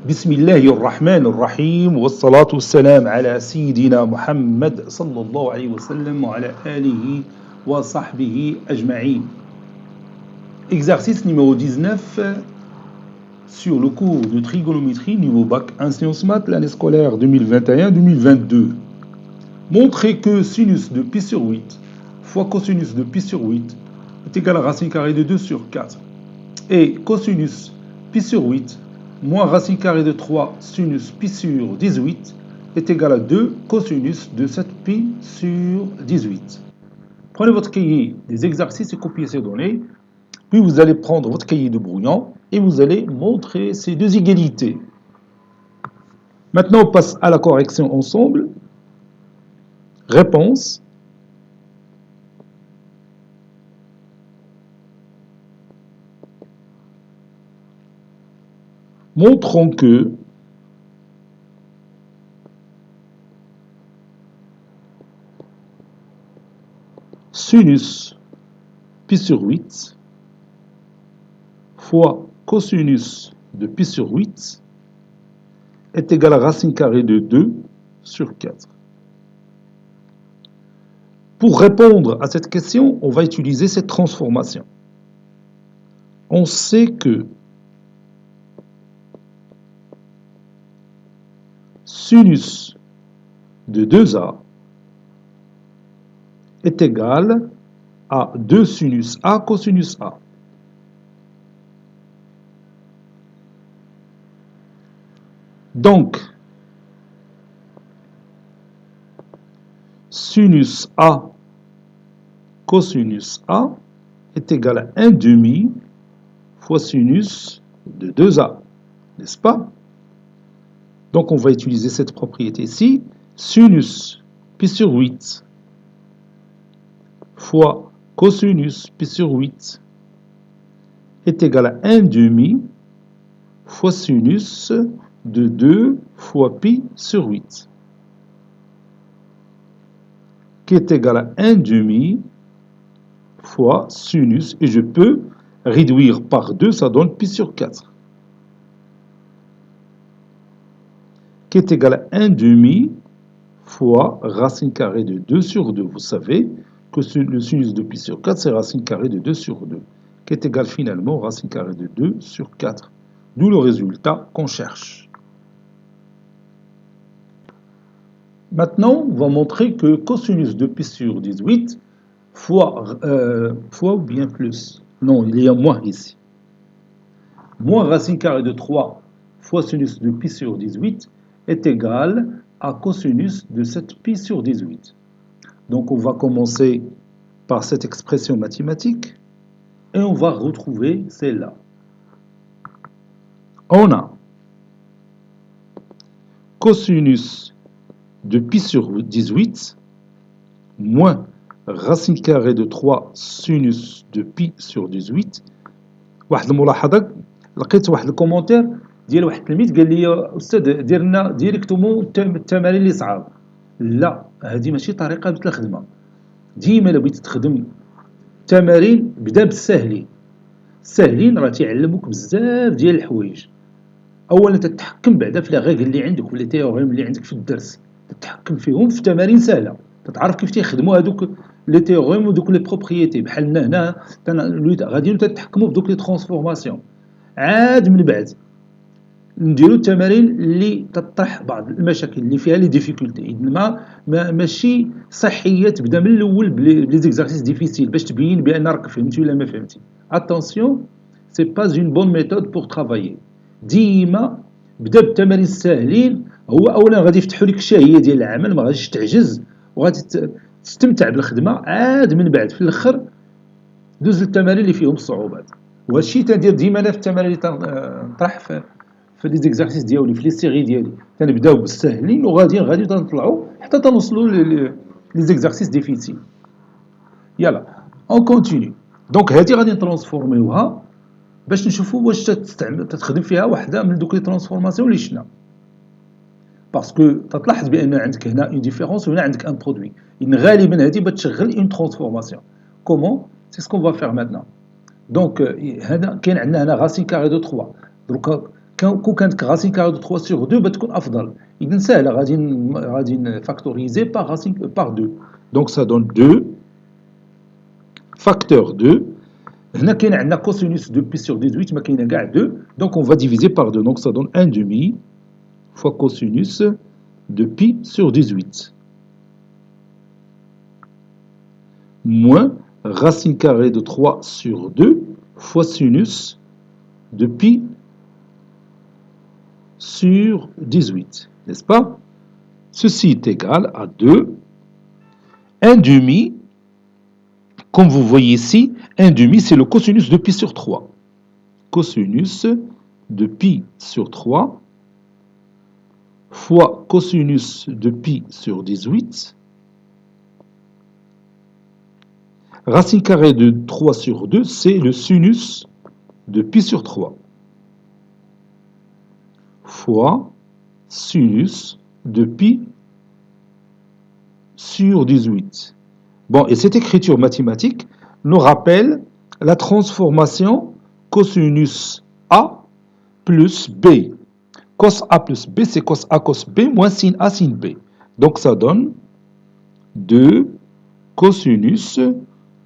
بسم الله الرحمن الرحيم والصلاة والسلام على سيدنا محمد صلى الله عليه وسلم وعلى آله وصحبه أجمعين. Exercice numéro 19 sur le cours de trigonométrie niveau bac 1 sciences maths l'année scolaire 2021-2022. Montrez que sinus de pi sur 8 fois cosinus de pi sur 8 est égal à racine carrée de 2 sur 4 et cosinus pi sur 8 moins racine carrée de 3 sinus pi sur 18 est égal à 2 cosinus de 7 pi sur 18. Prenez votre cahier des exercices et copiez ces données, puis vous allez prendre votre cahier de brouillon et vous allez montrer ces deux égalités. Maintenant, on passe à la correction ensemble. Réponse. Montrons que sinus pi sur 8 fois cosinus de pi sur 8 est égal à racine carrée de 2 sur 4. Pour répondre à cette question, on va utiliser cette transformation. On sait que sinus de 2a est égal à 2 sinus a cosinus a. Donc, sinus a cosinus a est égal à 1 demi fois sinus de 2a, n'est-ce pas? Donc, on va utiliser cette propriété ici. Sinus pi sur 8 fois cosinus pi sur 8 est égal à 1 demi fois sinus de 2 fois pi sur 8, qui est égal à 1 demi fois sinus, et je peux réduire par 2, ça donne pi sur 4, qui est égal à 1 demi fois racine carrée de 2 sur 2. Vous savez que le sinus de pi sur 4, c'est racine carrée de 2 sur 2, qui est égal finalement racine carrée de 2 sur 4. D'où le résultat qu'on cherche. Maintenant, on va montrer que cosinus de pi sur 18 fois ou bien plus. Non, il y a moins ici. Moins racine carrée de 3 fois sinus de pi sur 18 est égal à cosinus de 7 pi sur 18. Donc, on va commencer par cette expression mathématique et on va retrouver celle-là. On a cosinus de pi sur 18 moins racine carrée de 3 sinus de pi sur 18. واحد الملاحظه، لقيت واحد الكومونتير ديال واحد التلميذ قال لي استاذ دير لنا ديريكتومون التمارين اللي صعاب. لا، هذه ماشي طريقه باش الخدمه. ديما الا بغيتي تخدم التمارين بدا بالساهلين. الساهلين راه تيعلموك بزاف ديال الحوايج. اولا تتحكم بعدا في لي غيغ اللي عندك ولا تيوريم اللي عندك في الدرس، تتحكم فيهم في تمارين سهله، تتعرف كيف تيخدموا هذوك لي تيوريم ودوك لي بروبريتي. بحال هنا غاديين تتحكموا بدوك لي ترانسفورماسيون. عاد من بعد نديروا التمارين اللي تطرح بعض المشاكل اللي فيها لي ديفيكولتي. ماشي صحيه تبدا من الاول بلي زيكزارسيس ديفيسيل باش تبين بان راك فهمتي ولا ما فهمتي. اتونسيون، سي با اون بون ميثود بور ترافايي. ديما بدا بالتمارين الساهلين، هو اولا غادي يفتحوا لك الشهيه ديال العمل، ما غاديش تعجز وغادي تستمتع بالخدمه. عاد من بعد في الاخر دوز التمارين اللي فيهم الصعوبات. وهذا الشيء تندير ديما انا في التمارين اللي تنطرح في لي زيكزارسيس ديالي في لي سيري ديالي، تنبداو بالساهلين وغادي تنطلعوا حتى تنوصلوا لي زيكزارسيس ديفيسيل. يلا اون كونتيني. دونك هذه غادي نترانسفورميوها باش نشوفوا واش تخدم فيها واحده من دوك لي ترانسفورماسيون اللي شفنا. باسكو تلاحظ بان عندك هنا اون ديفيرونس وهنا عندك ان برودوي. غالبا هذه بتشغل اون ترانسفورماسيون. كومون؟ سي سكون فا فير مانتنون. دونك هذا كاين عندنا هنا راسين كاري دو 3. دروك كون كانت racine carrée de 3 sur 2 بتكون أفضل. إذا سهلة غادي نفاكتوريزي par 2. Donc ça donne 2 facteur 2. هنا كاين عندنا cosinus de pi sur 18 ما كاينه كاع 2. Donc on va diviser par 2. Donc ça donne 1 demi fois cosinus de pi sur 18. Moins racine carrée de 3 sur 2 fois sinus de pi sur 18, n'est-ce pas? Ceci est égal à 2, 1 demi, comme vous voyez ici, 1 demi c'est le cosinus de pi sur 3. Cosinus de pi sur 3 fois cosinus de pi sur 18. Racine carrée de 3 sur 2, c'est le sinus de pi sur 3 fois sinus de pi sur 18. Bon, et cette écriture mathématique nous rappelle la transformation cosinus A plus B. Cos A plus B, c'est cos A cos B moins sin A sin B. Donc ça donne 2 cosinus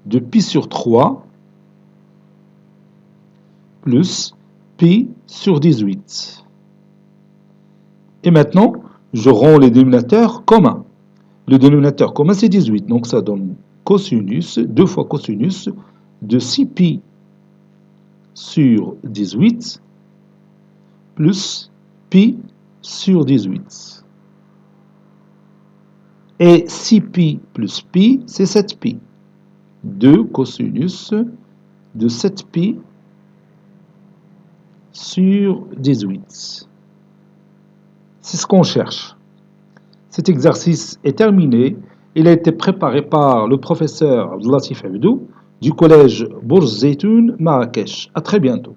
de pi sur 3 plus pi sur 18. Et maintenant, je rends les dénominateurs communs. Le dénominateur commun, c'est 18. Donc ça donne cosinus, 2 fois cosinus de 6 pi sur 18 plus pi sur 18. Et 6 pi plus pi, c'est 7 pi. 2 cosinus de 7 pi sur 18. C'est ce qu'on cherche. Cet exercice est terminé. Il a été préparé par le professeur Abdelatif Abdou du collège Bourz Zeytoun, Marrakech. À très bientôt.